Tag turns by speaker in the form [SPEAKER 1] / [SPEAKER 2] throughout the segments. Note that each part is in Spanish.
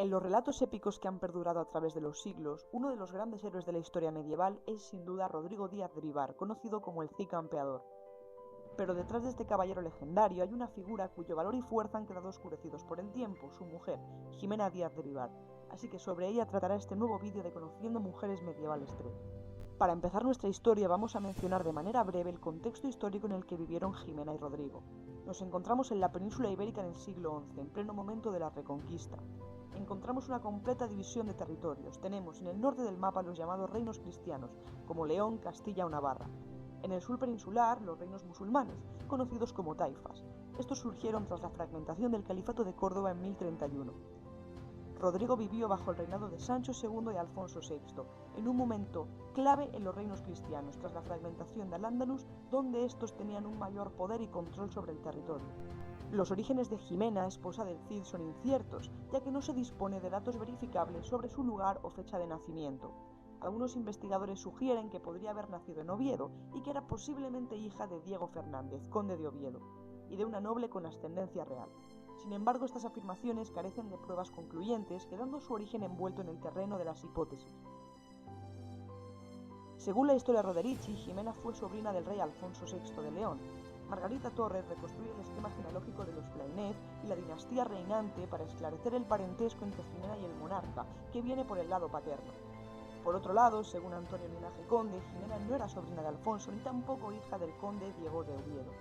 [SPEAKER 1] En los relatos épicos que han perdurado a través de los siglos, uno de los grandes héroes de la historia medieval es sin duda Rodrigo Díaz de Vivar, conocido como el Cid Campeador. Pero detrás de este caballero legendario hay una figura cuyo valor y fuerza han quedado oscurecidos por el tiempo, su mujer, Jimena Díaz de Vivar. Así que sobre ella tratará este nuevo vídeo de Conociendo Mujeres Medievales 3. Para empezar nuestra historia vamos a mencionar de manera breve el contexto histórico en el que vivieron Jimena y Rodrigo. Nos encontramos en la península ibérica en el siglo XI, en pleno momento de la Reconquista. Encontramos una completa división de territorios. Tenemos en el norte del mapa los llamados reinos cristianos, como León, Castilla o Navarra. En el sur peninsular, los reinos musulmanes, conocidos como taifas. Estos surgieron tras la fragmentación del Califato de Córdoba en 1031. Rodrigo vivió bajo el reinado de Sancho II y Alfonso VI, en un momento clave en los reinos cristianos, tras la fragmentación de Al-Ándalus, donde estos tenían un mayor poder y control sobre el territorio. Los orígenes de Jimena, esposa del Cid, son inciertos, ya que no se dispone de datos verificables sobre su lugar o fecha de nacimiento. Algunos investigadores sugieren que podría haber nacido en Oviedo y que era posiblemente hija de Diego Fernández, conde de Oviedo, y de una noble con ascendencia real. Sin embargo, estas afirmaciones carecen de pruebas concluyentes, quedando su origen envuelto en el terreno de las hipótesis. Según la historia Roderici, Jimena fue sobrina del rey Alfonso VI de León. Margarita Torres reconstruye el esquema genealógico de los Plainez y la dinastía reinante para esclarecer el parentesco entre Jimena y el monarca, que viene por el lado paterno. Por otro lado, según Antonio Linaje Conde, Jimena no era sobrina de Alfonso ni tampoco hija del conde Diego de Oviedo.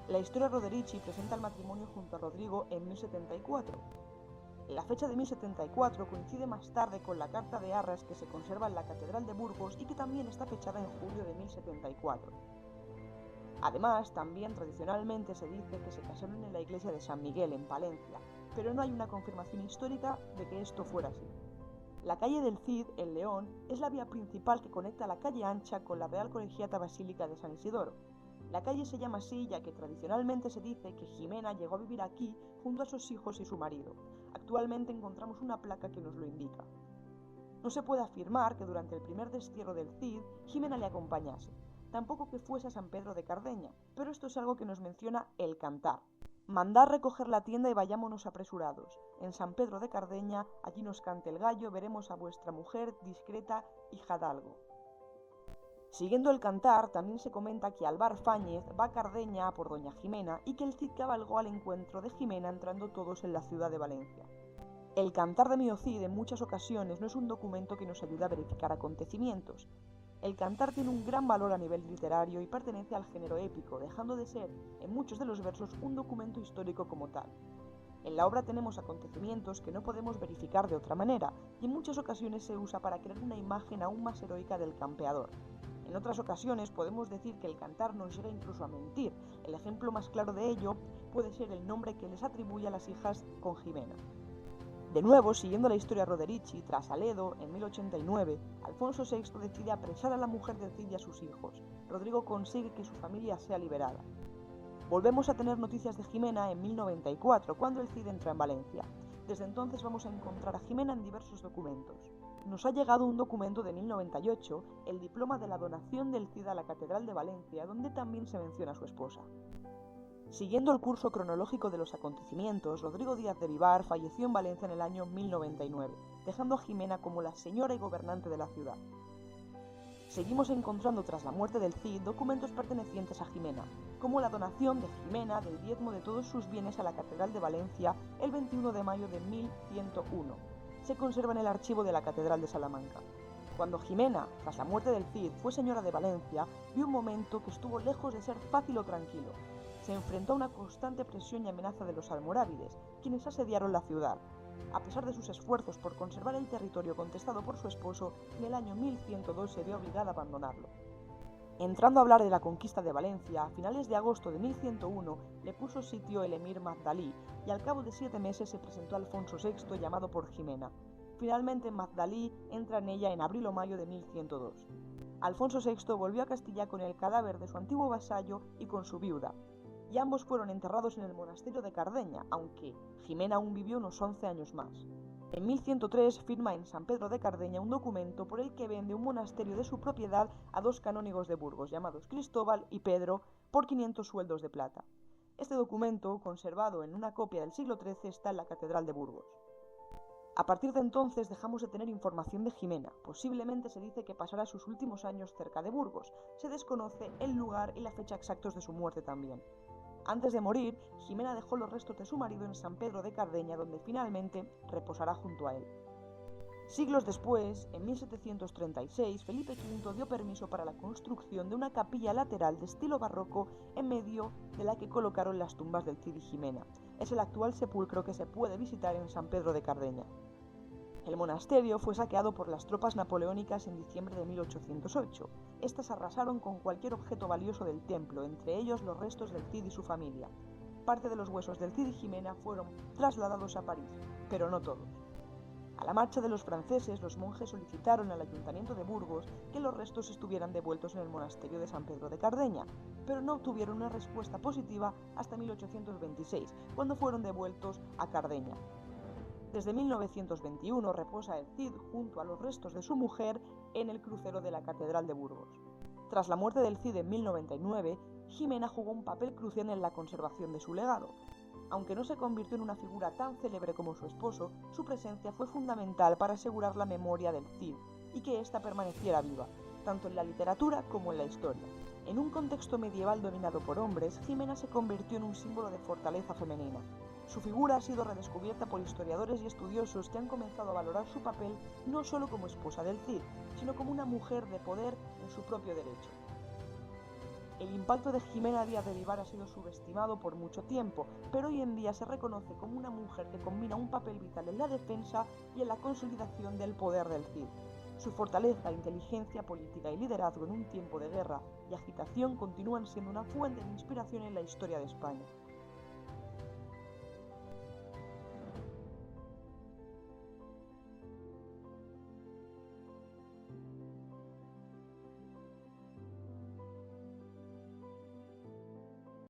[SPEAKER 1] La historia Roderici presenta el matrimonio junto a Rodrigo en 1074. La fecha de 1074 coincide más tarde con la Carta de Arras que se conserva en la Catedral de Burgos y que también está fechada en julio de 1074. Además, también tradicionalmente se dice que se casaron en la iglesia de San Miguel, en Palencia, pero no hay una confirmación histórica de que esto fuera así. La calle del Cid, en León, es la vía principal que conecta la calle Ancha con la Real Colegiata Basílica de San Isidoro. La calle se llama así ya que tradicionalmente se dice que Jimena llegó a vivir aquí junto a sus hijos y su marido. Actualmente encontramos una placa que nos lo indica. No se puede afirmar que durante el primer destierro del Cid, Jimena le acompañase, tampoco que fuese a San Pedro de Cardeña, pero esto es algo que nos menciona el Cantar. Mandad recoger la tienda y vayámonos apresurados. En San Pedro de Cardeña, allí nos cante el gallo, veremos a vuestra mujer discreta, hija d'algo. Siguiendo el Cantar, también se comenta que Alvar Fáñez va a Cardeña por doña Jimena y que el Cid cabalgó al encuentro de Jimena entrando todos en la ciudad de Valencia. El Cantar de Mío Cid en muchas ocasiones no es un documento que nos ayude a verificar acontecimientos. El Cantar tiene un gran valor a nivel literario y pertenece al género épico, dejando de ser, en muchos de los versos, un documento histórico como tal. En la obra tenemos acontecimientos que no podemos verificar de otra manera, y en muchas ocasiones se usa para crear una imagen aún más heroica del campeador. En otras ocasiones podemos decir que el Cantar nos llega incluso a mentir. El ejemplo más claro de ello puede ser el nombre que les atribuye a las hijas con Jimena. De nuevo, siguiendo la historia Roderici, tras Aledo, en 1089, Alfonso VI decide apresar a la mujer del Cid y a sus hijos. Rodrigo consigue que su familia sea liberada. Volvemos a tener noticias de Jimena en 1094, cuando el Cid entra en Valencia. Desde entonces vamos a encontrar a Jimena en diversos documentos. Nos ha llegado un documento de 1098, el diploma de la donación del Cid a la Catedral de Valencia, donde también se menciona a su esposa. Siguiendo el curso cronológico de los acontecimientos, Rodrigo Díaz de Vivar falleció en Valencia en el año 1099, dejando a Jimena como la señora y gobernante de la ciudad. Seguimos encontrando tras la muerte del Cid documentos pertenecientes a Jimena, como la donación de Jimena del diezmo de todos sus bienes a la Catedral de Valencia el 21 de mayo de 1101. Se conserva en el archivo de la Catedral de Salamanca. Cuando Jimena, tras la muerte del Cid, fue señora de Valencia, vio un momento que estuvo lejos de ser fácil o tranquilo. Se enfrentó a una constante presión y amenaza de los almorávides, quienes asediaron la ciudad. A pesar de sus esfuerzos por conservar el territorio contestado por su esposo, en el año 1102 se vio obligada a abandonarlo. Entrando a hablar de la conquista de Valencia, a finales de agosto de 1101 le puso sitio el emir Magdalí y al cabo de 7 meses se presentó Alfonso VI llamado por Jimena. Finalmente Magdalí entra en ella en abril o mayo de 1102. Alfonso VI volvió a Castilla con el cadáver de su antiguo vasallo y con su viuda, y ambos fueron enterrados en el monasterio de Cardeña, aunque Jimena aún vivió unos 11 años más. En 1103 firma en San Pedro de Cardeña un documento por el que vende un monasterio de su propiedad a 2 canónigos de Burgos, llamados Cristóbal y Pedro, por 500 sueldos de plata. Este documento, conservado en una copia del siglo XIII, está en la Catedral de Burgos. A partir de entonces dejamos de tener información de Jimena. Posiblemente se dice que pasara sus últimos años cerca de Burgos. Se desconoce el lugar y la fecha exactos de su muerte también. Antes de morir, Jimena dejó los restos de su marido en San Pedro de Cardeña, donde finalmente reposará junto a él. Siglos después, en 1736, Felipe V dio permiso para la construcción de una capilla lateral de estilo barroco en medio de la que colocaron las tumbas del Cid y Jimena. Es el actual sepulcro que se puede visitar en San Pedro de Cardeña. El monasterio fue saqueado por las tropas napoleónicas en diciembre de 1808. Estas arrasaron con cualquier objeto valioso del templo, entre ellos los restos del Cid y su familia. Parte de los huesos del Cid y Jimena fueron trasladados a París, pero no todos. A la marcha de los franceses, los monjes solicitaron al ayuntamiento de Burgos que los restos estuvieran devueltos en el monasterio de San Pedro de Cardeña, pero no obtuvieron una respuesta positiva hasta 1826, cuando fueron devueltos a Cardeña. Desde 1921 reposa el Cid junto a los restos de su mujer en el crucero de la Catedral de Burgos. Tras la muerte del Cid en 1099, Jimena jugó un papel crucial en la conservación de su legado. Aunque no se convirtió en una figura tan célebre como su esposo, su presencia fue fundamental para asegurar la memoria del Cid y que ésta permaneciera viva, tanto en la literatura como en la historia. En un contexto medieval dominado por hombres, Jimena se convirtió en un símbolo de fortaleza femenina. Su figura ha sido redescubierta por historiadores y estudiosos que han comenzado a valorar su papel no solo como esposa del Cid, sino como una mujer de poder en su propio derecho. El impacto de Jimena Díaz de Vivar ha sido subestimado por mucho tiempo, pero hoy en día se reconoce como una mujer que combina un papel vital en la defensa y en la consolidación del poder del Cid. Su fortaleza, inteligencia política y liderazgo en un tiempo de guerra y agitación continúan siendo una fuente de inspiración en la historia de España.